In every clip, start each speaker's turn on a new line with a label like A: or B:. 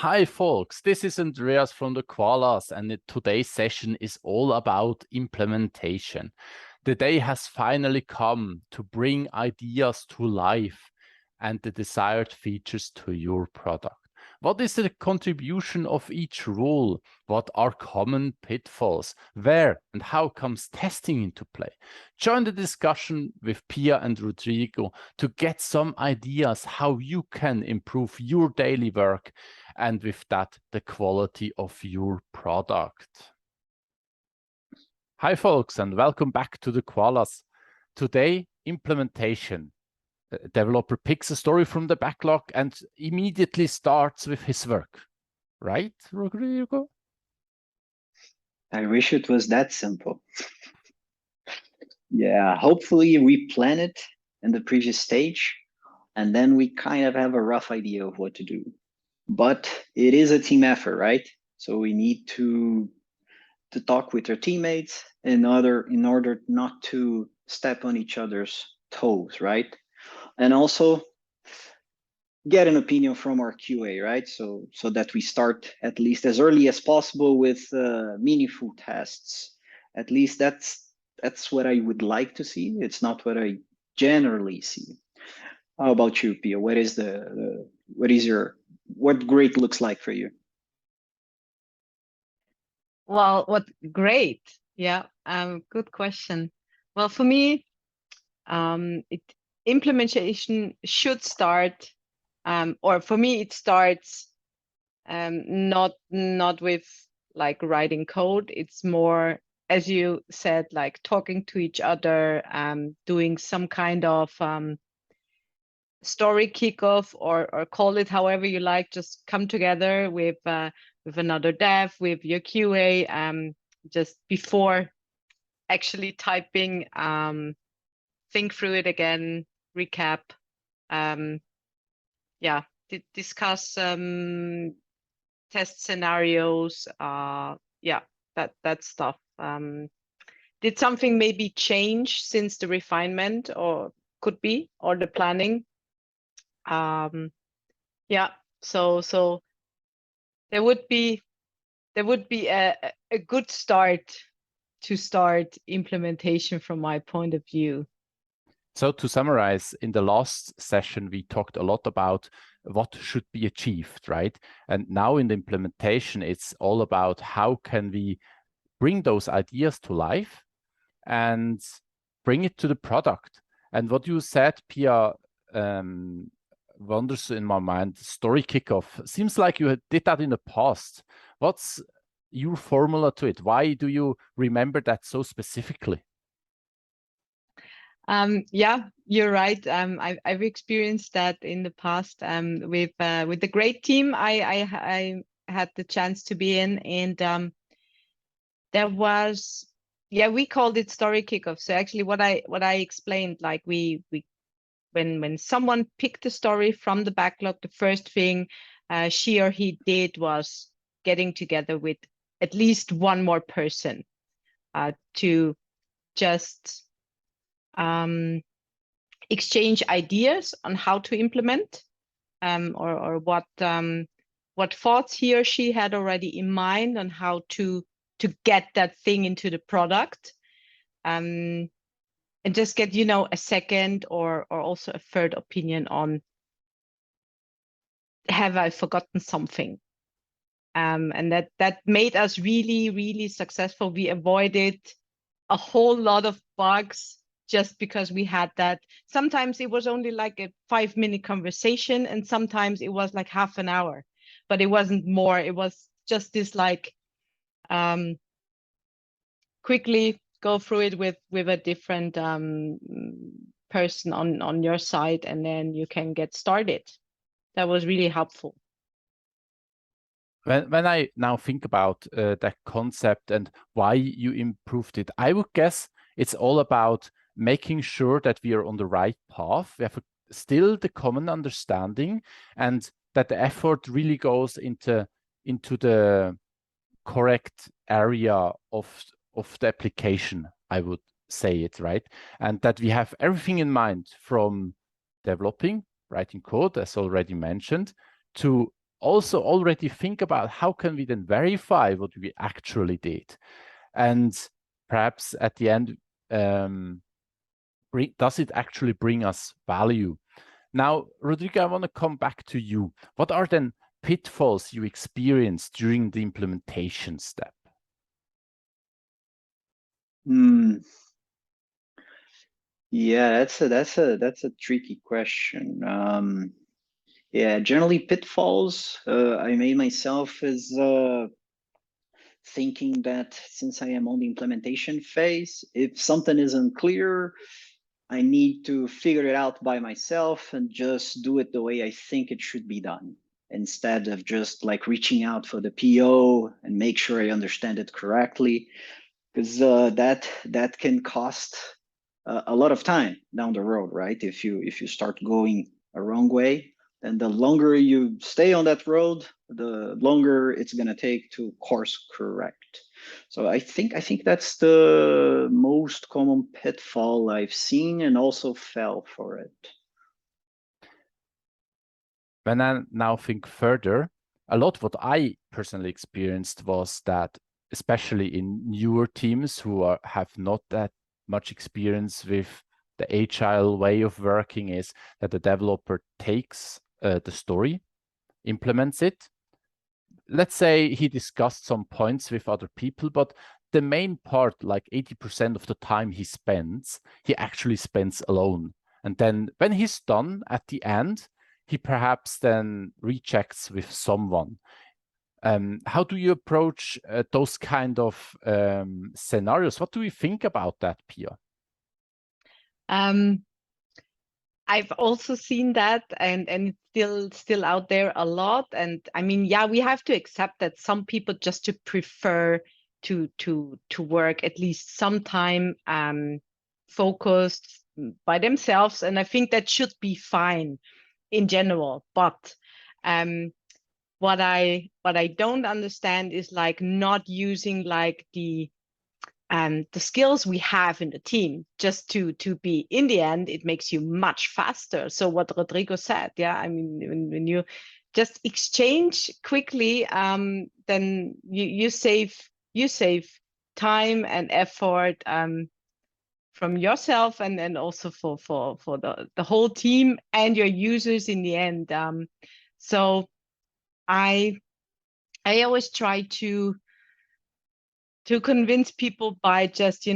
A: Hi folks, this is Andreas from the Koalas, and today's session is all about implementation. The day has finally come to bring ideas to life and the desired features to your product. What is the contribution of each rule? What are common pitfalls? Where and how comes testing into play? Join the discussion with Pia and Rodrigo to get some ideas how you can improve your daily work and with that, the quality of your product. Hi folks, and welcome back to the Koalas. Today, implementation. The developer picks a story from the backlog and immediately starts with his work. Right, Rodrigo?
B: I wish it was that simple. Yeah, hopefully we plan it in the previous stage, and then we kind of have a rough idea of what to do. But it is a team effort, right? So we need to talk with our teammates in order not to step on each other's toes, right? And also get an opinion from our QA, right? So that we start at least as early as possible with meaningful tests. At least that's what I would like to see. It's not what I generally see. How about you, Pia? What great looks like for you?
C: Well, what great. Yeah, good question. Well, for me, implementation should start, or for me, it starts not with like writing code. It's more, as you said, like talking to each other, doing some kind of story kickoff or call it however you like. Just come together with another dev, with your QA, just before actually typing, think through it again, recap, yeah, discuss test scenarios, yeah, that stuff. Did something maybe change since the refinement, or could be, or the planning? Yeah, so there would be a good start to start implementation from my point of view.
A: So to summarize, in the last session, we talked a lot about what should be achieved, right? And now in the implementation, it's all about how can we bring those ideas to life and bring it to the product. And what you said, Pia, wanders in my mind. Story kickoff seems like you did that in the past. What's your formula to it? Why do you remember that so specifically?
C: Yeah, you're right. I've experienced that in the past with the great team I had the chance to be in, and there was, yeah, we called it story kickoff. So actually, what I explained, like when someone picked a story from the backlog, the first thing she or he did was getting together with at least one more person to just exchange ideas on how to implement, or what thoughts he or she had already in mind on how to get that thing into the product, and just get, a second or also a third opinion on, have I forgotten something? And that made us really, really successful. We avoided a whole lot of bugs just because we had that. Sometimes it was only like a 5-minute conversation, and sometimes it was like half an hour, but it wasn't more. It was just this like quickly go through it with a different person on your side, and then you can get started. That was really helpful.
A: When I now think about that concept and why you improved it, I would guess it's all about making sure that we are on the right path. We have still the common understanding, and that the effort really goes into the correct area of the application, I would say it, right? And that we have everything in mind, from developing, writing code, as already mentioned, to also already think about how can we then verify what we actually did, and perhaps at the end, does it actually bring us value? Now, Rodrigo, I want to come back to you. What are then pitfalls you experienced during the implementation step?
B: Yeah, that's a tricky question. Yeah, generally pitfalls. I made myself is thinking that since I am on the implementation phase, if something is unclear, I need to figure it out by myself and just do it the way I think it should be done, instead of just like reaching out for the PO and make sure I understand it correctly, because that can cost a lot of time down the road, right? If you start going a wrong way, then the longer you stay on that road, the longer it's going to take to course correct. So I think that's the most common pitfall I've seen and also fell for it.
A: When I now think further, a lot what I personally experienced was that, especially in newer teams who have not that much experience with the agile way of working, is that the developer takes the story, implements it. Let's say he discussed some points with other people, but the main part, like 80% of the time he actually spends alone. And then when he's done at the end, he perhaps then rechecks with someone. How do you approach those kind of scenarios? What do you think about that, Pia?
C: I've also seen that, and it's still out there a lot. And I mean, yeah, we have to accept that some people just to prefer to work at least some time focused by themselves, and I think that should be fine in general. But what I don't understand is like not using like the skills we have in the team just to be, in the end, it makes you much faster. So what Rodrigo said, yeah, I mean, when you just exchange quickly, then you save time and effort from yourself, and also for the whole team and your users in the end. So I always try to convince people by just,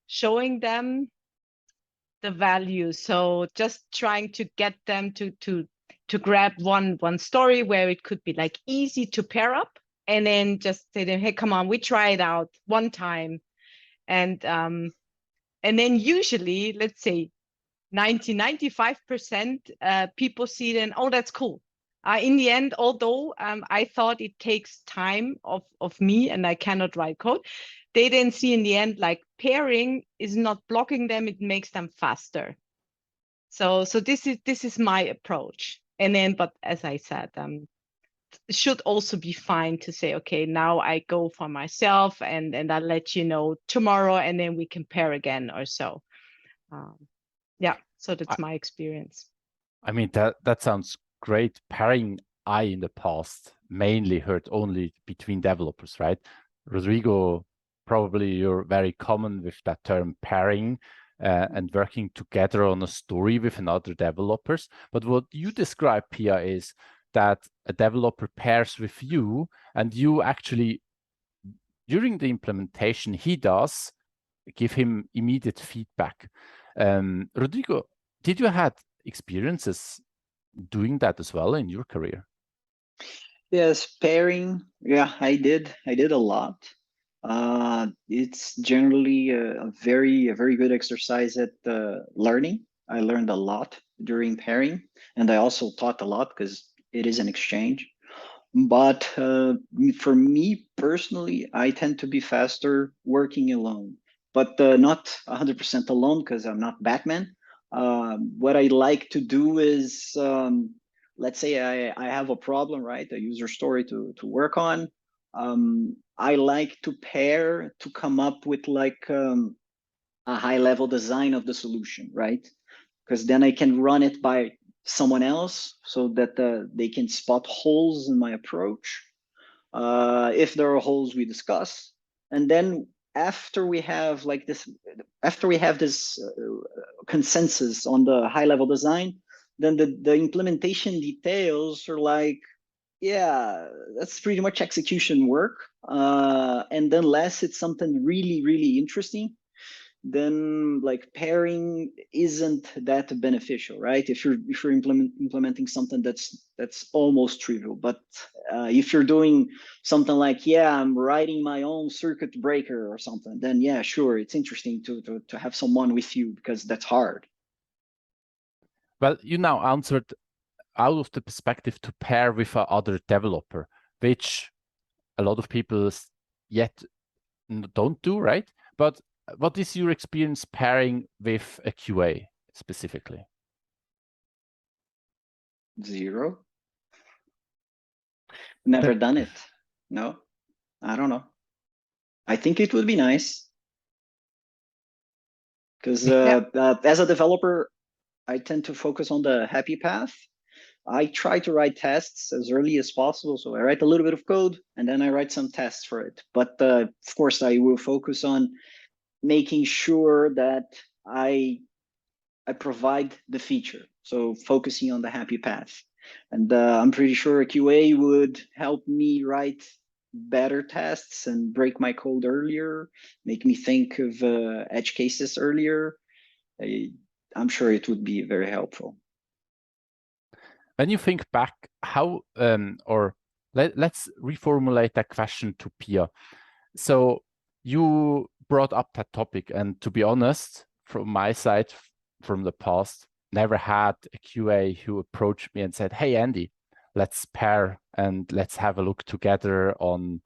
C: showing them the value. So just trying to get them to grab one story where it could be like easy to pair up, and then just say to them, hey, come on, we try it out one time. And then usually, let's say 95% people see then, oh, that's cool. In the end, although I thought it takes time of me and I cannot write code, they then see in the end, like, pairing is not blocking them, it makes them faster. So this is my approach. And then, but as I said, it should also be fine to say, okay, now I go for myself and I'll let you know tomorrow, and then we can pair again or so. Yeah, so that's my experience.
A: I mean, that sounds great. Pairing, I in the past mainly heard only between developers, right? Rodrigo, probably you're very common with that term pairing and working together on a story with another developers. But what you describe, Pia, is that a developer pairs with you, and you actually, during the implementation, he does give him immediate feedback. Rodrigo, did you have experiences doing that as well in your career?
B: Yes, pairing. Yeah, I did a lot. It's generally a very good exercise at learning. I learned a lot during pairing, and I also taught a lot because it is an exchange. But for me personally, I tend to be faster working alone, but not 100% alone because I'm not Batman. What I like to do is, let's say I have a problem, right? A user story to work on. I like to pair to come up with like a high level design of the solution, right? Because then I can run it by someone else so that they can spot holes in my approach. If there are holes, we discuss, and then after we have this consensus on the high level design, then the implementation details are like, yeah, that's pretty much execution work. And unless it's something really, really interesting, then like pairing isn't that beneficial, right? If you're implementing something that's almost trivial, but if you're doing something like, yeah, I'm writing my own circuit breaker or something, then yeah, sure, it's interesting to have someone with you because that's hard.
A: Well, you now answered out of the perspective to pair with another developer, which a lot of people yet don't do, right? But what is your experience pairing with a QA specifically?
B: Zero. Never done it. No, I don't know. I think it would be nice because as a developer, I tend to focus on the happy path. I try to write tests as early as possible. So I write a little bit of code and then I write some tests for it. But of course, I will focus on making sure that I provide the feature. So focusing on the happy path. And I'm pretty sure a QA would help me write better tests and break my code earlier, make me think of edge cases earlier. I'm sure it would be very helpful.
A: When you think back, how let's reformulate that question to Pia. So you brought up that topic, and to be honest, from my side, from the past, never had a QA who approached me and said, "Hey, Andy, let's pair and let's have a look together on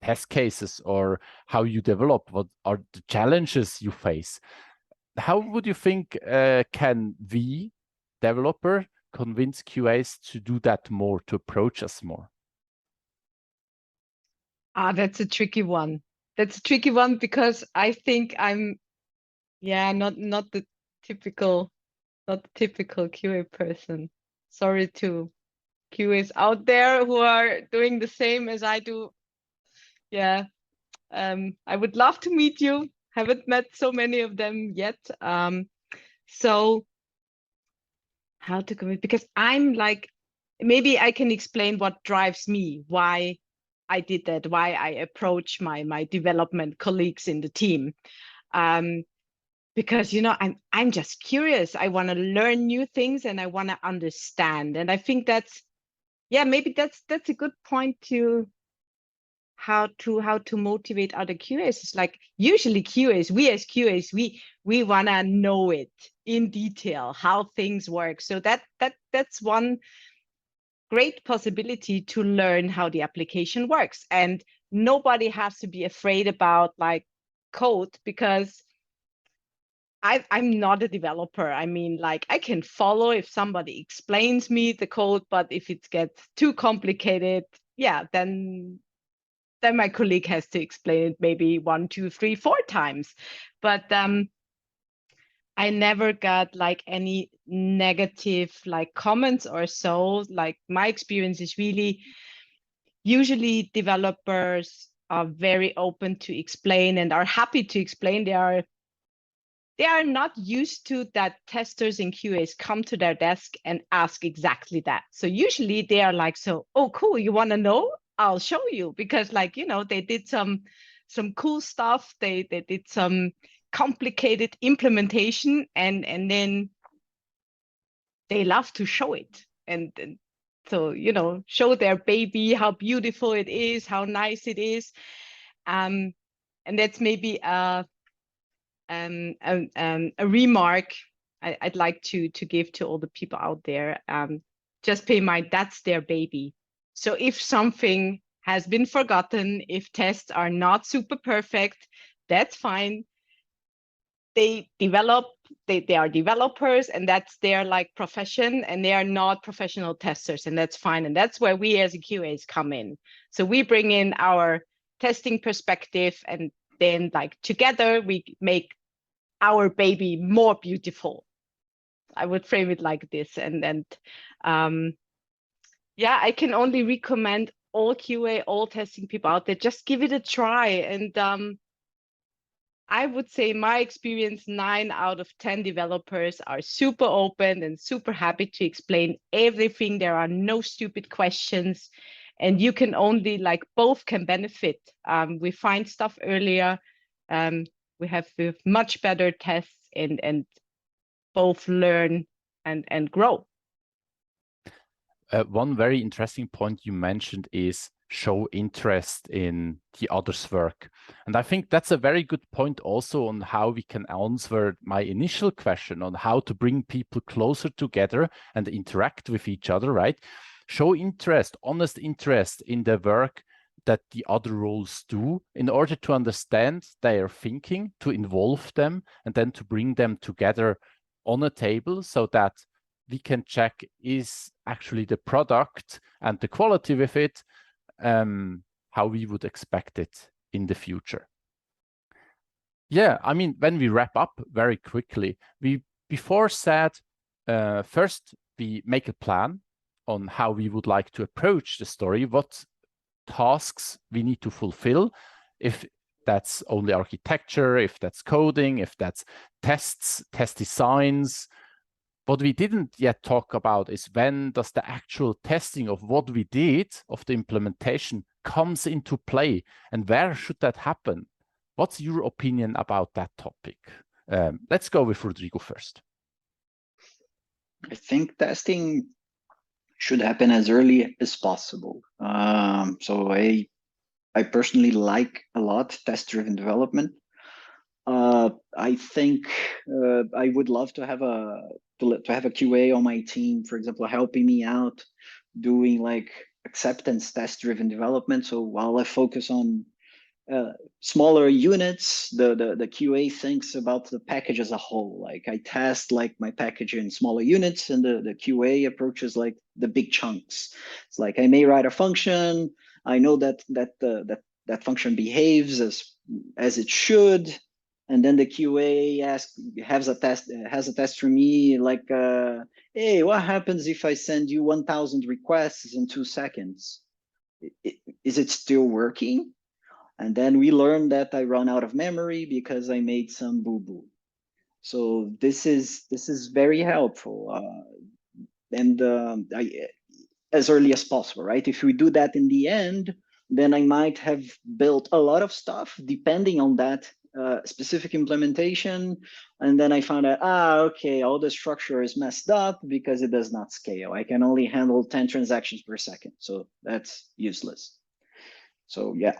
A: test cases or how you develop. What are the challenges you face?" How would you think can we, developer, convince QAs to do that more, to approach us more?
C: That's a tricky one. That's a tricky one because I think I'm, not the typical QA person. Sorry to QAs out there who are doing the same as I do. Yeah, I would love to meet you. Haven't met so many of them yet. So how to commit? Because I'm like, maybe I can explain what drives me, why I did that, why I approach my development colleagues in the team. Because I'm just curious. I want to learn new things and I want to understand. And I think maybe that's a good point to how to motivate other QAs. It's like usually QAs, we as QAs, we want to know it in detail how things work. So that's one great possibility to learn how the application works. And nobody has to be afraid about like code because I'm not a developer. I mean, like I can follow if somebody explains me the code, but if it gets too complicated, then my colleague has to explain it maybe 1, 2, 3, 4 times. But I never got like any negative like comments or so. Like my experience is really, usually developers are very open to explain and are happy to explain. They are not used to that testers and QAs come to their desk and ask exactly that. So usually they are like, so, oh, cool, you want to know? I'll show you, because like, they did some cool stuff. They did some complicated implementation and then they love to show it. And so, show their baby, how beautiful it is, how nice it is. And that's maybe a remark I'd like to give to all the people out there. Just pay in mind, that's their baby. So if something has been forgotten, if tests are not super perfect, that's fine. They are developers, and that's their like profession, and they are not professional testers, and that's fine. And that's where we as QAs come in. So we bring in our testing perspective, and then like together we make our baby more beautiful. I would frame it like this. And yeah, I can only recommend all QA, all testing people out there, just give it a try. And I would say my experience, 9 out of 10 developers are super open and super happy to explain everything. There are no stupid questions, and you can only, like, both can benefit. We find stuff earlier. We have much better tests, and both learn and grow.
A: One very interesting point you mentioned is show interest in the other's work. And I think that's a very good point also on how we can answer my initial question on how to bring people closer together and interact with each other, right? Show interest, honest interest in the work that the other roles do in order to understand their thinking, to involve them, and then to bring them together on a table so that we can check is actually the product and the quality with it how we would expect it in the future. Yeah, I mean, when we wrap up very quickly, we before said first we make a plan on how we would like to approach the story, what tasks we need to fulfill, if that's only architecture, if that's coding, if that's tests, test designs. What we didn't yet talk about is when does the actual testing of what we did, of the implementation, comes into play, and where should that happen? What's your opinion about that topic? Let's go with Rodrigo first.
B: I think testing should happen as early as possible. So I personally like a lot test-driven development. I think I would love to have a QA on my team, for example, helping me out doing like acceptance test-driven development. So while I focus on smaller units, the QA thinks about the package as a whole. Like I test like my package in smaller units, and the QA approaches like the big chunks. It's like I may write a function. I know that function behaves as it should. And then the QA has a test for me like, hey, what happens if I send you 1,000 requests in 2 seconds? Is it still working? And then we learn that I run out of memory because I made some boo-boo. So this is very helpful. As early as possible, right? If we do that in the end, then I might have built a lot of stuff depending on that specific implementation, and then I found out, okay, all the structure is messed up because it does not scale. I can only handle 10 transactions per second, so that's useless. So yeah.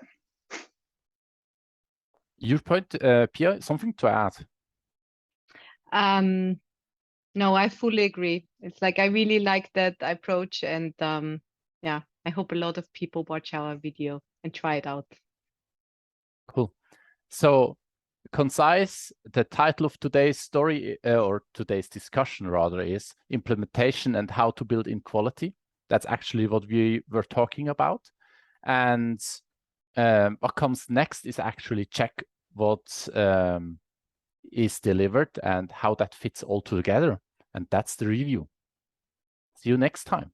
A: Your point, Pia, something to add?
C: No, I fully agree. It's like I really like that approach, and yeah, I hope a lot of people watch our video and try it out.
A: Cool. So concise, the title of today's story or today's discussion rather is implementation and how to build in quality. That's actually what we were talking about. And what comes next is actually check what is delivered and how that fits all together. And that's the review. See you next time.